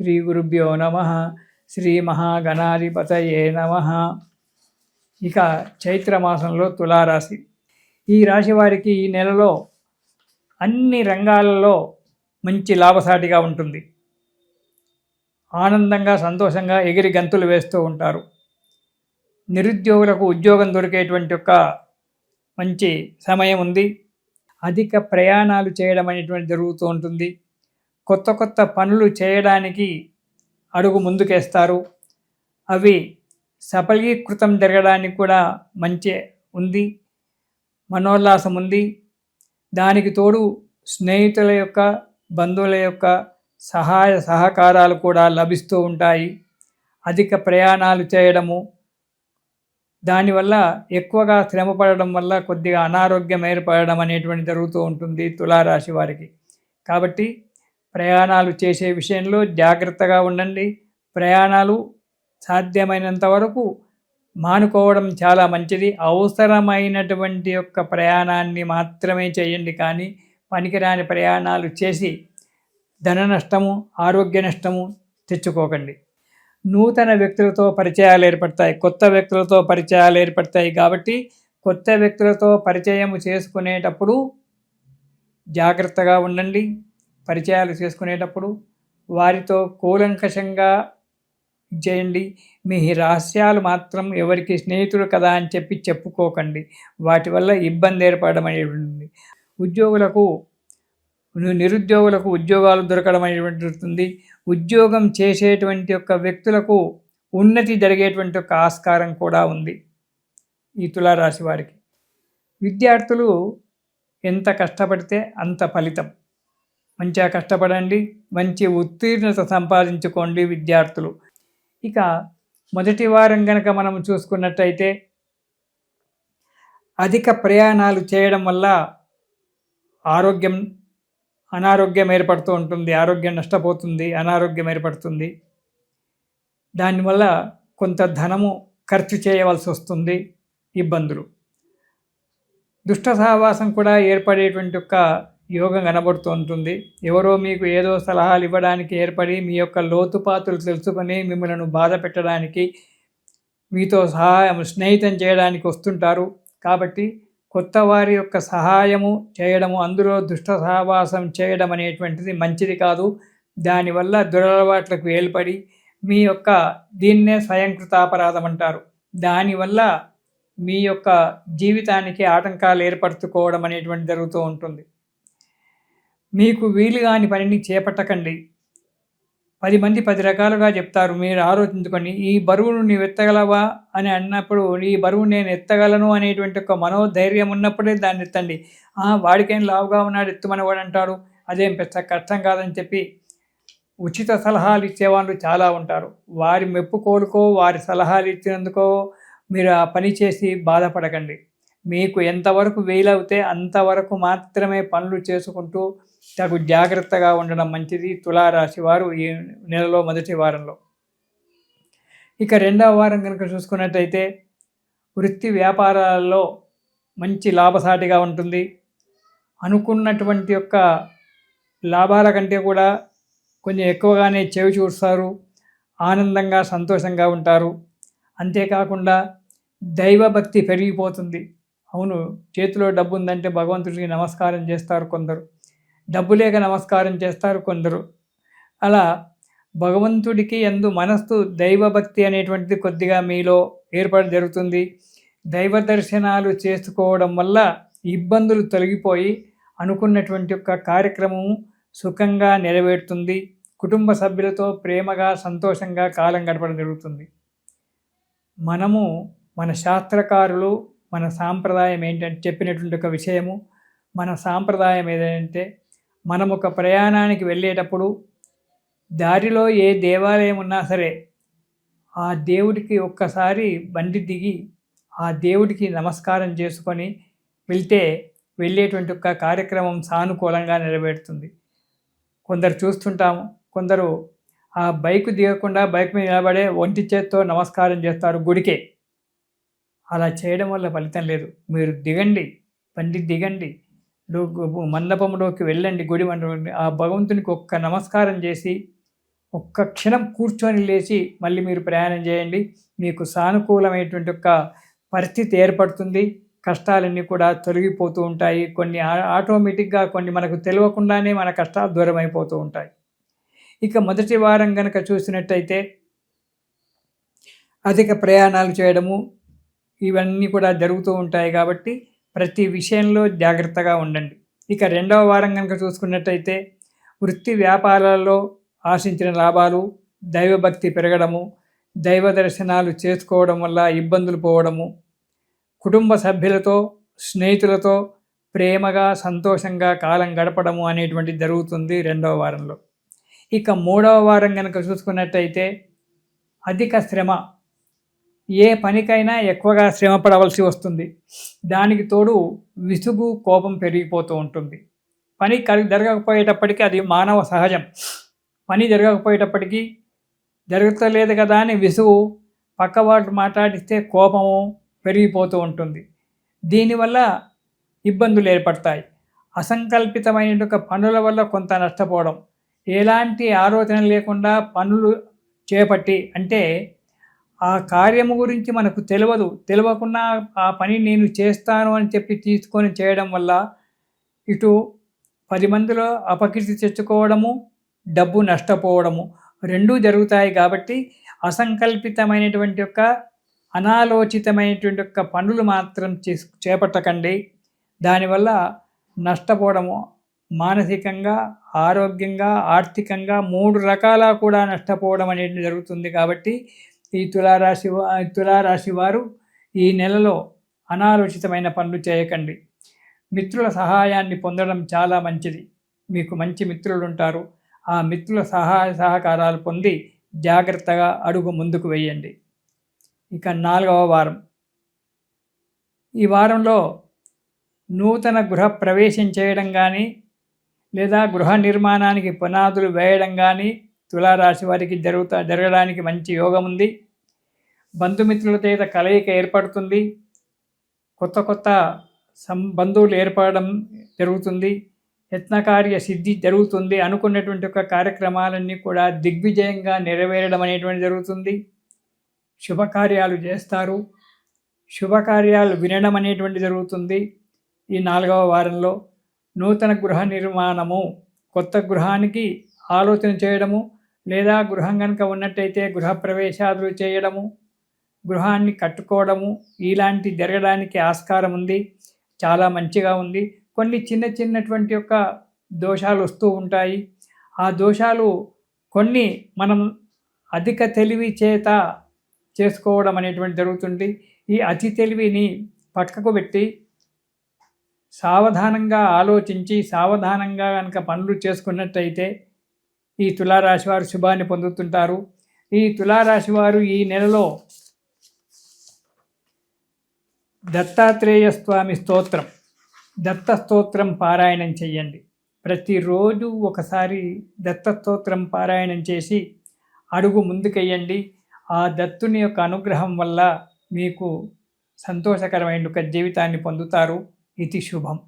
శ్రీ గురుభ్యో నమః. శ్రీ మహాగణాధిపతయే నమః. ఇక చైత్రమాసంలో తులారాశి. ఈ రాశి వారికి ఈ నెలలో అన్ని రంగాలలో మంచి లాభసాటిగా ఉంటుంది. ఆనందంగా సంతోషంగా ఎగిరి గంతులు వేస్తూ ఉంటారు. నిరుద్యోగులకు ఉద్యోగం దొరికేటువంటి ఒక మంచి సమయం ఉంది. అధిక ప్రయాణాలు చేయడం అనేటువంటి జరుగుతూ ఉంటుంది. కొత్త కొత్త పనులు చేయడానికి అడుగు ముందుకేస్తారు. అవి సఫలీకృతం జరగడానికి కూడా మంచి ఉంది, మనోల్లాసం ఉంది. దానికి తోడు స్నేహితుల యొక్క బంధువుల యొక్క సహాయ సహకారాలు కూడా లభిస్తూ ఉంటాయి. అధిక ప్రయాణాలు చేయడము, దానివల్ల ఎక్కువగా శ్రమ పడడం వల్ల కొద్దిగా అనారోగ్యం ఏర్పడడం అనేటువంటి జరుగుతూ ఉంటుంది తులారాశి వారికి. కాబట్టి ప్రయాణాలు చేసే విషయంలో జాగ్రత్తగా ఉండండి. ప్రయాణాలు సాధ్యమైనంత వరకు మానుకోవడం చాలా మంచిది. అవసరమైనటువంటి యొక్క ప్రయాణాన్ని మాత్రమే చేయండి, కానీ పనికిరాని ప్రయాణాలు చేసి ధన నష్టము, ఆరోగ్య నష్టము తెచ్చుకోకండి. నూతన వ్యక్తులతో పరిచయాలు ఏర్పడతాయి, కొత్త వ్యక్తులతో పరిచయాలు ఏర్పడతాయి. కాబట్టి కొత్త వ్యక్తులతో పరిచయం చేసుకునేటప్పుడు జాగ్రత్తగా ఉండండి. పరిచయాలు చేసుకునేటప్పుడు వారితో కూలంకషంగా చేయండి. మీ రహస్యాలు మాత్రం ఎవరికి స్నేహితుడు కదా అని చెప్పి చెప్పుకోకండి. వాటి వల్ల ఇబ్బంది ఏర్పడడం అనేటువంటి నిరుద్యోగులకు ఉద్యోగాలు దొరకడం అనేటువంటి ఉద్యోగం చేసేటువంటి యొక్క వ్యక్తులకు ఉన్నతి జరిగేటువంటి ఒక ఆస్కారం కూడా ఉంది ఈ తులారాశి వారికి. విద్యార్థులు ఎంత కష్టపడితే అంత ఫలితం. మంచిగా కష్టపడండి, మంచి ఉత్తీర్ణత సంపాదించుకోండి విద్యార్థులు. ఇక మొదటి వారం కనుక మనం చూసుకున్నట్టయితే అధిక ప్రయాణాలు చేయడం వల్ల అనారోగ్యం ఏర్పడుతూ ఉంటుంది. ఆరోగ్యం నష్టపోతుంది, అనారోగ్యం ఏర్పడుతుంది. దానివల్ల కొంత ధనము ఖర్చు చేయవలసి వస్తుంది. ఇబ్బందులు, దుష్ట సహవాసం కూడా ఏర్పడేటువంటి ఒక యోగం కనబడుతూ ఉంటుంది. ఎవరో మీకు ఏదో సలహాలు ఇవ్వడానికి ఏర్పడి మీ యొక్క లోతుపాతులు తెలుసుకొని మిమ్మల్ని బాధ పెట్టడానికి, మీతో స్నేహితం చేయడానికి వస్తుంటారు. కాబట్టి కొత్త వారి యొక్క సహాయము చేయడము, అందులో దుష్ట సహవాసం చేయడం అనేటువంటిది మంచిది కాదు. దానివల్ల దురలవాట్లకు ఏర్పడి మీ యొక్క దీన్నే స్వయంకృతాపరాధం అంటారు. దానివల్ల మీ యొక్క జీవితానికి ఆటంకాలు ఏర్పరచుకోవడం అనేటువంటి జరుగుతూ ఉంటుంది. మీకు వీలు కాని పనిని చేపట్టకండి. 10 మంది 10 రకాలుగా చెప్తారు. మీరు ఆలోచించుకొని ఈ బరువును నీవు ఎత్తగలవా అని అన్నప్పుడు ఈ బరువు నేను ఎత్తగలను అనేటువంటి ఒక మనోధైర్యం ఉన్నప్పుడే దాన్ని ఎత్తండి. వాడికేం లావుగా ఉన్నాడు ఎత్తుమనవాడు అంటాడు, అదేం పెద్ద కష్టం కాదని చెప్పి ఉచిత సలహాలు ఇచ్చేవాళ్ళు చాలా ఉంటారు. వారి మెప్పు కోరుకో, వారి సలహాలు ఇచ్చినందుకో మీరు ఆ పని చేసి బాధపడకండి. మీకు ఎంతవరకు వీలవుతే అంతవరకు మాత్రమే పనులు చేసుకుంటూ తగు జాగ్రత్తగా ఉండడం మంచిది తులారాశి వారు ఈ నెలలో మొదటి వారంలో. ఇక రెండవ వారం కనుక చూసుకున్నట్టయితే వృత్తి వ్యాపారాలలో మంచి లాభసాటిగా ఉంటుంది. అనుకున్నటువంటి యొక్క లాభాల కంటే కూడా కొంచెం ఎక్కువగానే చెవి చూస్తారు. ఆనందంగా సంతోషంగా ఉంటారు. అంతేకాకుండా దైవభక్తి పెరిగిపోతుంది. అవును, చేతిలో డబ్బు ఉందంటే భగవంతుడికి నమస్కారం చేస్తారు కొందరు, డబ్బు లేక నమస్కారం చేస్తారు కొందరు. అలా భగవంతుడికి యందు మనస్సు దైవభక్తి అనేటువంటిది కొద్దిగా మీలో జరుగుతుంది. దైవ దర్శనాలు చేసుకోవడం వల్ల ఇబ్బందులు తొలగిపోయి అనుకున్నటువంటి ఒక కార్యక్రమం సుఖంగా నెరవేరుతుంది. కుటుంబ సభ్యులతో ప్రేమగా సంతోషంగా కాలం గడపడం జరుగుతుంది. మనము మన శాస్త్రకారులు మన సాంప్రదాయం ఏంటంటే చెప్పినటువంటి ఒక విషయము, మన సాంప్రదాయం ఏదంటే మనం ఒక ప్రయాణానికి వెళ్ళేటప్పుడు దారిలో ఏ దేవాలయం ఉన్నా సరే ఆ దేవుడికి ఒక్కసారి బండి దిగి ఆ దేవుడికి నమస్కారం చేసుకొని వెళ్ళేటువంటి ఒక కార్యక్రమం సానుకూలంగా నెరవేరుతుంది. కొందరు చూస్తుంటాము, కొందరు ఆ బైక్ దిగకుండా బైక్ మీద నిలబడే ఒంటి చేత్తో నమస్కారం చేస్తారు గుడికే. అలా చేయడం వల్ల ఫలితం లేదు. మీరు దిగండి, బండి దిగండి, మండపంలోకి వెళ్ళండి, గుడి మండపం, ఆ భగవంతునికి ఒక్క నమస్కారం చేసి ఒక్క క్షణం కూర్చొని లేచి మళ్ళీ మీరు ప్రయాణం చేయండి. మీకు సానుకూలమైనటువంటి ఒక పరిస్థితి ఏర్పడుతుంది. కష్టాలన్నీ కూడా తొలగిపోతూ ఉంటాయి. కొన్ని ఆటోమేటిక్గా కొన్ని మనకు తెలియకుండానే మన కష్టాలు దూరం అయిపోతూ ఉంటాయి. ఇక మొదటి వారం కనుక చూసినట్టయితే అధిక ప్రయాణాలు చేయడము ఇవన్నీ కూడా జరుగుతూ ఉంటాయి కాబట్టి ప్రతి విషయంలో జాగ్రత్తగా ఉండండి. ఇక రెండవ వారం కనుక చూసుకున్నట్టయితే వృత్తి వ్యాపారాల్లో ఆశించిన లాభాలు, దైవభక్తి పెరగడము, దైవ దర్శనాలు చేసుకోవడం వల్ల ఇబ్బందులు పోవడము, కుటుంబ సభ్యులతో స్నేహితులతో ప్రేమగా సంతోషంగా కాలం గడపడము అనేటువంటిది జరుగుతుంది రెండవ వారంలో. ఇక మూడవ వారం కనుక చూసుకున్నట్టయితే అధిక శ్రమ, ఏ పనికైనా ఎక్కువగా శ్రమ పడవలసి వస్తుంది. దానికి తోడు విసుగు కోపం పెరిగిపోతూ ఉంటుంది. పని జరగకపోయేటప్పటికీ అది మానవ సహజం. పని జరగకపోయేటప్పటికీ జరుగుతలేదు కదా అని విసుగు, పక్కవాటు మాట్లాడిస్తే కోపము పెరిగిపోతూ ఉంటుంది. దీనివల్ల ఇబ్బందులు ఏర్పడతాయి. అసంకల్పితమైన పనుల వల్ల కొంత నష్టపోవడం, ఎలాంటి ఆలోచన లేకుండా పనులు చేపట్టి, అంటే ఆ కార్యము గురించి మనకు తెలియకుండా ఆ పని నేను చేస్తాను అని చెప్పి తీసుకొని చేయడం వల్ల ఇటు 10 మందిలో అపకీర్తి తెచ్చుకోవడము, డబ్బు నష్టపోవడము రెండూ జరుగుతాయి. కాబట్టి అసంకల్పితమైనటువంటి యొక్క అనాలోచితమైనటువంటి యొక్క పనులు మాత్రం చేపట్టకండి. దానివల్ల నష్టపోవడము మానసికంగా, ఆరోగ్యంగా, ఆర్థికంగా 3 రకాల కూడా నష్టపోవడం అనేది జరుగుతుంది. కాబట్టి ఈ తులారాశి వారు ఈ నెలలో అనాలోచితమైన పనులు చేయకండి. మిత్రుల సహాయాన్ని పొందడం చాలా మంచిది. మీకు మంచి మిత్రులు ఉంటారు. ఆ మిత్రుల సహాయ సహకారాలు పొంది జాగ్రత్తగా అడుగు ముందుకు వేయండి. ఇక 4వ వారం, ఈ వారంలో నూతన గృహ ప్రవేశం చేయడం కానీ లేదా గృహ నిర్మాణానికి పునాదులు వేయడం కానీ తులారాశి వారికి జరగడానికి మంచి యోగం ఉంది. బంధుమిత్రుల చేత కలయిక ఏర్పడుతుంది. కొత్త బంధువులు ఏర్పడడం జరుగుతుంది. యత్నకార్య సిద్ధి జరుగుతుంది. అనుకున్నటువంటి ఒక కార్యక్రమాలన్నీ కూడా దిగ్విజయంగా నెరవేరడం అనేటువంటి జరుగుతుంది. శుభకార్యాలు చేస్తారు. శుభకార్యాలు వినడం అనేటువంటి జరుగుతుంది. ఈ 4వ వారంలో నూతన గృహ నిర్మాణము, కొత్త గృహానికి ఆలోచన చేయడము, లేదా గృహం కనుక ఉన్నట్టయితే గృహ ప్రవేశాలు చేయడము, గృహాన్ని కట్టుకోవడము ఇలాంటి జరగడానికి ఆస్కారం ఉంది. చాలా మంచిగా ఉంది. కొన్ని చిన్నటువంటి యొక్క దోషాలు వస్తూ ఉంటాయి. ఆ దోషాలు కొన్ని మనం అధిక తెలివి చేత చేసుకోవడం అనేటువంటి జరుగుతుంది. ఈ అతి తెలివిని పక్కకు పెట్టి సావధానంగా ఆలోచించి సావధానంగా కనుక పనులు చేసుకున్నట్టయితే ఈ తులారాశి వారు శుభాన్ని పొందుతుంటారు. ఈ తులారాశి వారు ఈ నెలలో దత్తాత్రేయ స్వామి స్తోత్రం, దత్త స్తోత్రం పారాయణం చెయ్యండి. ప్రతిరోజు ఒకసారి దత్త స్తోత్రం పారాయణం చేసి అడుగు ముందుకెయ్యండి. ఆ దత్తుని యొక్క అనుగ్రహం వల్ల మీకు సంతోషకరమైన ఒక జీవితాన్ని పొందుతారు. ఇది శుభం.